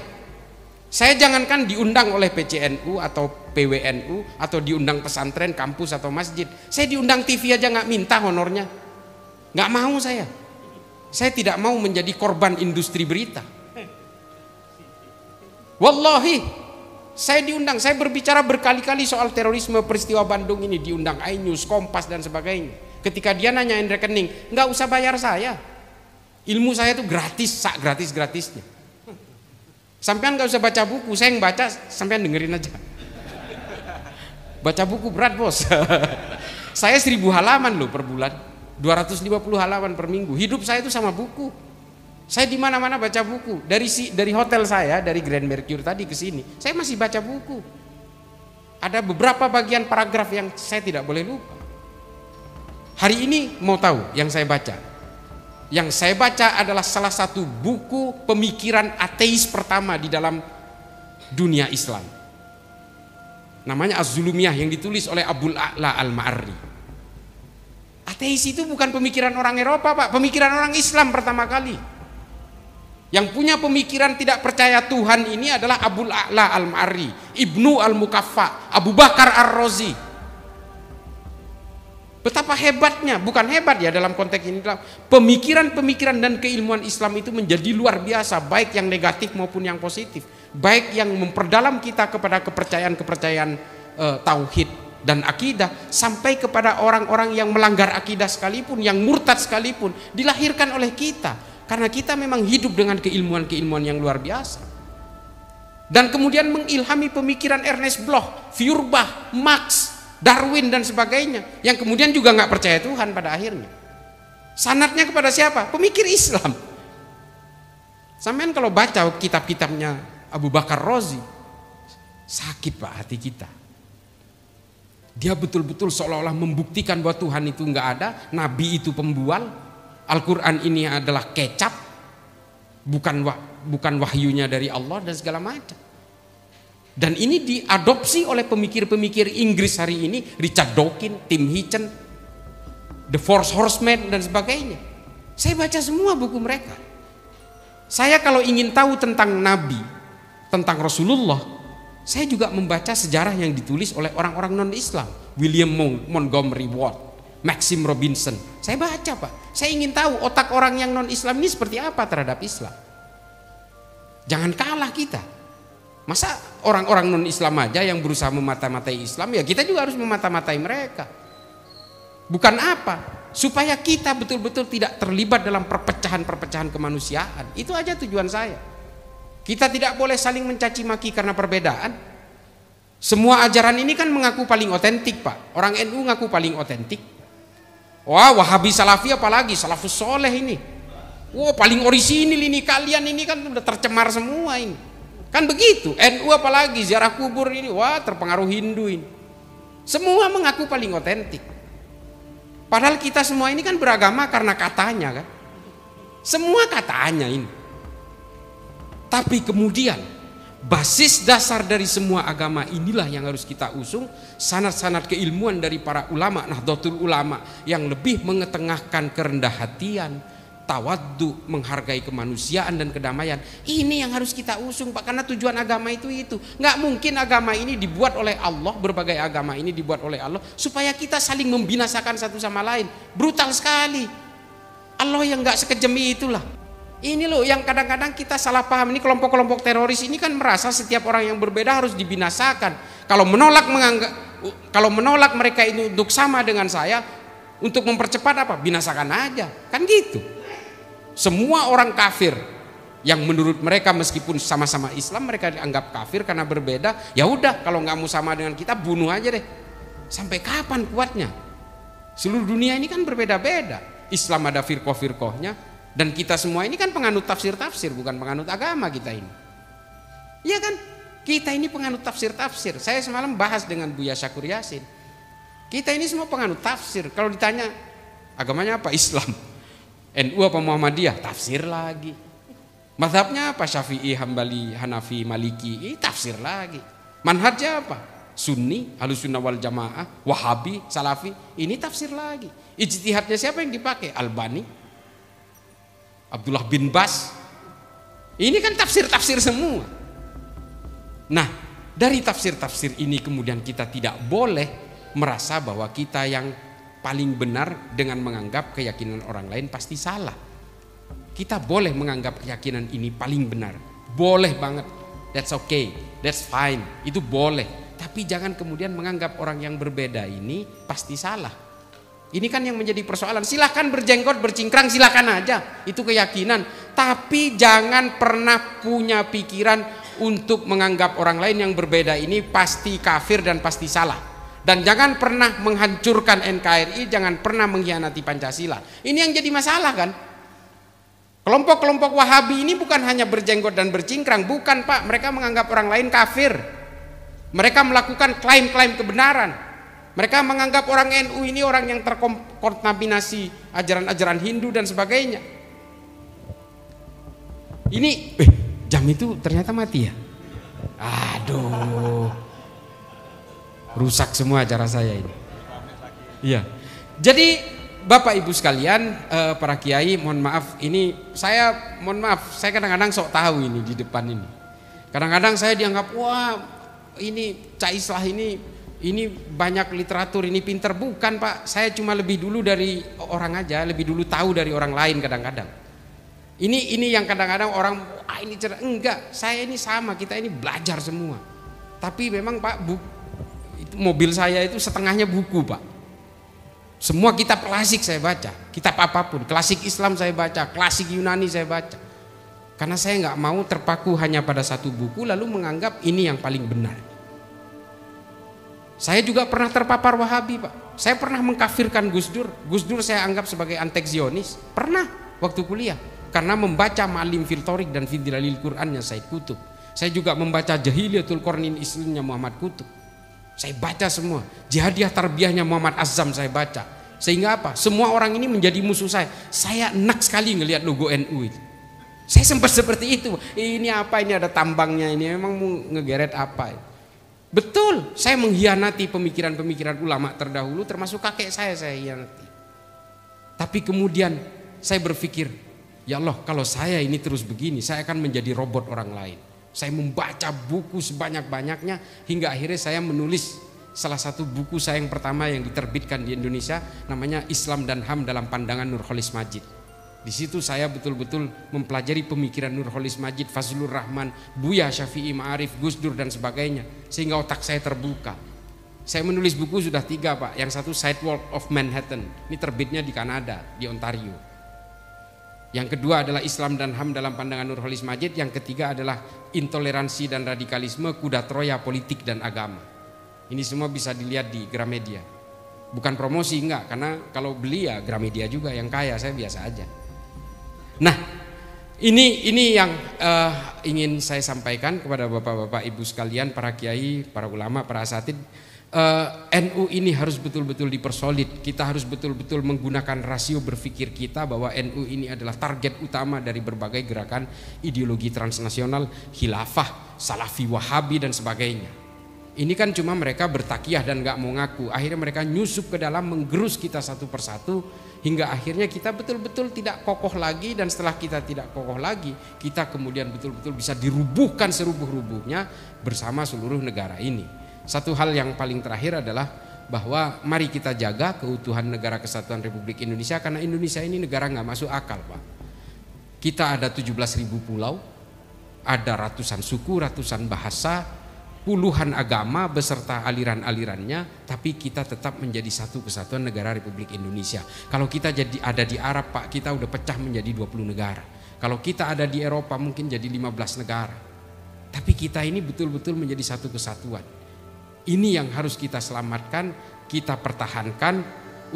Saya jangankan diundang oleh PCNU atau PWNU atau diundang pesantren, kampus atau masjid. Saya diundang TV aja nggak minta honornya, nggak mau saya. Saya tidak mau menjadi korban industri berita. Wallahi, saya diundang, saya berbicara berkali-kali soal terorisme peristiwa Bandung ini, diundang iNews, Kompas dan sebagainya. Ketika dia nanyain rekening, nggak usah bayar saya. Ilmu saya itu gratis, sak gratis-gratisnya. Sampean nggak usah baca buku, saya yang baca, sampean dengerin aja. Baca buku berat bos. Saya 1000 halaman loh per bulan, 250 halaman per minggu. Hidup saya itu sama buku. Saya di mana-mana baca buku. Dari hotel saya, dari Grand Mercure tadi ke sini, saya masih baca buku. Ada beberapa bagian paragraf yang saya tidak boleh lupa. Hari ini mau tahu yang saya baca? Yang saya baca adalah salah satu buku pemikiran ateis pertama di dalam dunia Islam. Namanya Az-Zulumiyah, yang ditulis oleh Abul A'la Al-Ma'arri. Ateis itu bukan pemikiran orang Eropa Pak, pemikiran orang Islam pertama kali. Yang punya pemikiran tidak percaya Tuhan ini adalah Abul A'la Al-Ma'arri, Ibnu Al-Mukaffa, Abu Bakar Ar-Razi. Betapa hebatnya, bukan hebat ya dalam konteks ini, pemikiran-pemikiran dan keilmuan Islam itu menjadi luar biasa, baik yang negatif maupun yang positif, baik yang memperdalam kita kepada kepercayaan-kepercayaan tauhid dan akidah, sampai kepada orang-orang yang melanggar akidah sekalipun, yang murtad sekalipun, dilahirkan oleh kita, karena kita memang hidup dengan keilmuan-keilmuan yang luar biasa. Dan kemudian mengilhami pemikiran Ernest Bloch, Feuerbach, Marx, Darwin dan sebagainya, yang kemudian juga nggak percaya Tuhan pada akhirnya. Sanadnya kepada siapa? Pemikir Islam. Sampean kalau baca kitab-kitabnya Abu Bakar Razi, sakit Pak hati kita. Dia betul-betul seolah-olah membuktikan bahwa Tuhan itu nggak ada, Nabi itu pembual, Al-Quran ini adalah kecap, bukan wahyunya dari Allah dan segala macam. Dan ini diadopsi oleh pemikir-pemikir Inggris hari ini, Richard Dawkins, Tim Hitchens, The Four Horsemen dan sebagainya. Saya baca semua buku mereka. Saya kalau ingin tahu tentang Nabi, tentang Rasulullah, saya juga membaca sejarah yang ditulis oleh orang-orang non-Islam. William Montgomery Watt, Maxim Robinson. Saya baca Pak. Saya ingin tahu otak orang yang non-Islam ini seperti apa terhadap Islam. Jangan kalah kita. Masa orang-orang non-Islam aja yang berusaha memata-matai Islam, ya kita juga harus memata-matai mereka. Bukan apa? Supaya kita betul-betul tidak terlibat dalam perpecahan-perpecahan kemanusiaan. Itu aja tujuan saya. Kita tidak boleh saling mencaci maki karena perbedaan. Semua ajaran ini kan mengaku paling otentik Pak. Orang NU ngaku paling otentik. Wah, Wahabi Salafi apalagi, Salafus Soleh ini. Wah, paling orisinil ini, kalian ini kan udah tercemar semua ini. Kan begitu, NU apalagi ziarah kubur ini, wah terpengaruh Hindu ini. Semua mengaku paling otentik. Padahal kita semua ini kan beragama karena katanya kan. Semua katanya ini. Tapi kemudian basis dasar dari semua agama inilah yang harus kita usung, sanad-sanad keilmuan dari para ulama, Nahdlatul Ulama, yang lebih mengetengahkan kerendah hatian, tawaddu, menghargai kemanusiaan dan kedamaian. Ini yang harus kita usung Pak, karena tujuan agama itu. Nggak mungkin agama ini dibuat oleh Allah, berbagai agama ini dibuat oleh Allah supaya kita saling membinasakan satu sama lain. Brutal sekali. Allah yang nggak sekejam itulah. Ini loh yang kadang-kadang kita salah paham. Ini kelompok-kelompok teroris ini kan merasa setiap orang yang berbeda harus dibinasakan. Kalau menolak mereka ini untuk sama dengan saya, untuk mempercepat apa? Binasakan aja. Kan gitu. Semua orang kafir yang menurut mereka meskipun sama-sama Islam mereka dianggap kafir karena berbeda. Ya udah, kalau nggak mau sama dengan kita bunuh aja deh. Sampai kapan kuatnya? Seluruh dunia ini kan berbeda-beda. Islam ada firqah-firqahnya, dan kita semua ini kan penganut tafsir-tafsir, bukan penganut agama kita ini. Iya kan? Kita ini penganut tafsir-tafsir. Saya semalam bahas dengan Buya Syakur Yasin. Kita ini semua penganut tafsir. Kalau ditanya agamanya apa? Islam. NU apa Muhammadiyah? Tafsir lagi. Mazhabnya apa? Syafi'i, Hambali, Hanafi, Maliki. Tafsir lagi. Manhajnya apa? Sunni, Ahlussunnah wal Jamaah, Wahabi, Salafi. Ini tafsir lagi. Ijtihadnya siapa yang dipakai? Albani, Abdullah bin Bas. Ini kan tafsir-tafsir semua. Nah, dari tafsir-tafsir ini kemudian kita tidak boleh merasa bahwa kita yang paling benar dengan menganggap keyakinan orang lain pasti salah. Kita boleh menganggap keyakinan ini paling benar. Boleh banget. That's okay. That's fine. Itu boleh. Tapi jangan kemudian menganggap orang yang berbeda ini pasti salah. Ini kan yang menjadi persoalan. Silahkan berjenggot, bercingkrang, silahkan aja. Itu keyakinan. Tapi jangan pernah punya pikiran untuk menganggap orang lain yang berbeda ini pasti kafir dan pasti salah. Dan jangan pernah menghancurkan NKRI, jangan pernah mengkhianati Pancasila. Ini yang jadi masalah kan. Kelompok-kelompok Wahabi ini bukan hanya berjenggot dan bercingkrang, bukan Pak. Mereka menganggap orang lain kafir. Mereka melakukan klaim-klaim kebenaran. Mereka menganggap orang NU ini orang yang terkontaminasi ajaran-ajaran Hindu dan sebagainya. Ini jam itu ternyata mati ya. Aduh. Rusak semua acara saya ini. Iya. Jadi Bapak Ibu sekalian, para kiai, mohon maaf, saya kadang-kadang sok tahu ini di depan ini. Kadang-kadang saya dianggap wah ini Cak Islah ini banyak literatur, ini pinter. Bukan Pak, saya cuma lebih dulu dari orang aja, lebih dulu tahu dari orang lain kadang-kadang. Ini yang kadang-kadang orang ini cerdas. Enggak, saya ini sama, kita ini belajar semua. Tapi memang Pak mobil saya itu setengahnya buku Pak. Semua kitab klasik saya baca, kitab apapun, klasik Islam saya baca, klasik Yunani saya baca. Karena saya nggak mau terpaku hanya pada satu buku lalu menganggap ini yang paling benar. Saya juga pernah terpapar Wahabi Pak. Saya pernah mengkafirkan Gus Dur. Gus Dur saya anggap sebagai antek-Zionis. Pernah waktu kuliah. Karena membaca Ma'alim fil Thoriq dan fi Dhilalil Qur'annya Said Qutb. Saya juga membaca Jahiliyatul Qarnin Islamnya Muhammad Qutb. Saya baca semua. Jihadiyah Tarbiyahnya Muhammad Azzam saya baca. Sehingga apa? Semua orang ini menjadi musuh saya. Saya enak sekali ngelihat logo NU itu. Saya sempat seperti itu. Ini apa? Ini ada tambangnya ini. Memang mau ngegeret apa? Betul. Saya mengkhianati pemikiran-pemikiran ulama terdahulu, termasuk kakek saya hianati. Tapi kemudian saya berpikir, ya Allah, kalau saya ini terus begini, saya akan menjadi robot orang lain. Saya membaca buku sebanyak-banyaknya hingga akhirnya saya menulis salah satu buku saya yang pertama yang diterbitkan di Indonesia, namanya Islam dan HAM dalam Pandangan Nurholis Majid. Di situ saya betul-betul mempelajari pemikiran Nurholis Majid, Fazlur Rahman, Buya Syafi'i Ma'arif, Gus Dur dan sebagainya, sehingga otak saya terbuka. Saya menulis buku sudah 3 Pak. Yang satu Sidewalk of Manhattan, ini terbitnya di Kanada, di Ontario. Yang kedua adalah Islam dan HAM dalam Pandangan Nurholis Majid. Yang ketiga adalah Intoleransi dan Radikalisme, Kuda Troya Politik dan Agama. Ini semua bisa dilihat di Gramedia. Bukan promosi enggak, karena kalau beli ya Gramedia juga yang kaya, saya biasa aja. Nah, ini yang ingin saya sampaikan kepada bapak-bapak ibu sekalian, para kiai, para ulama, para asatid. NU ini harus betul-betul dipersolid. Kita harus betul-betul menggunakan rasio berpikir kita bahwa NU ini adalah target utama dari berbagai gerakan ideologi transnasional, khilafah, salafi, wahabi dan sebagainya. Ini kan cuma mereka bertakiyah dan gak mau ngaku. Akhirnya mereka nyusup ke dalam, menggerus kita satu persatu, hingga akhirnya kita betul-betul tidak kokoh lagi. Dan setelah kita tidak kokoh lagi, kita kemudian betul-betul bisa dirubuhkan serubuh-rubuhnya bersama seluruh negara ini. Satu hal yang paling terakhir adalah bahwa mari kita jaga keutuhan negara kesatuan Republik Indonesia, karena Indonesia ini negara gak masuk akal, Pak. Kita ada 17.000 pulau, ada ratusan suku, ratusan bahasa, puluhan agama beserta aliran-alirannya, tapi kita tetap menjadi satu kesatuan negara Republik Indonesia. Kalau kita jadi ada di Arab, Pak, kita udah pecah menjadi 20 negara. Kalau kita ada di Eropa mungkin jadi 15 negara. Tapi kita ini betul-betul menjadi satu kesatuan. Ini yang harus kita selamatkan, kita pertahankan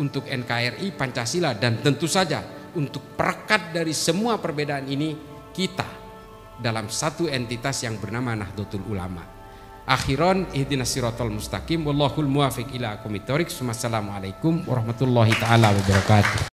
untuk NKRI, Pancasila, dan tentu saja untuk perekat dari semua perbedaan ini, kita dalam satu entitas yang bernama Nahdlatul Ulama. Akhiron ihdinas siratal mustaqim wallahul muwafiq ila aqwamit thoriq. Wassalamualaikum warahmatullahi taala wabarakatuh.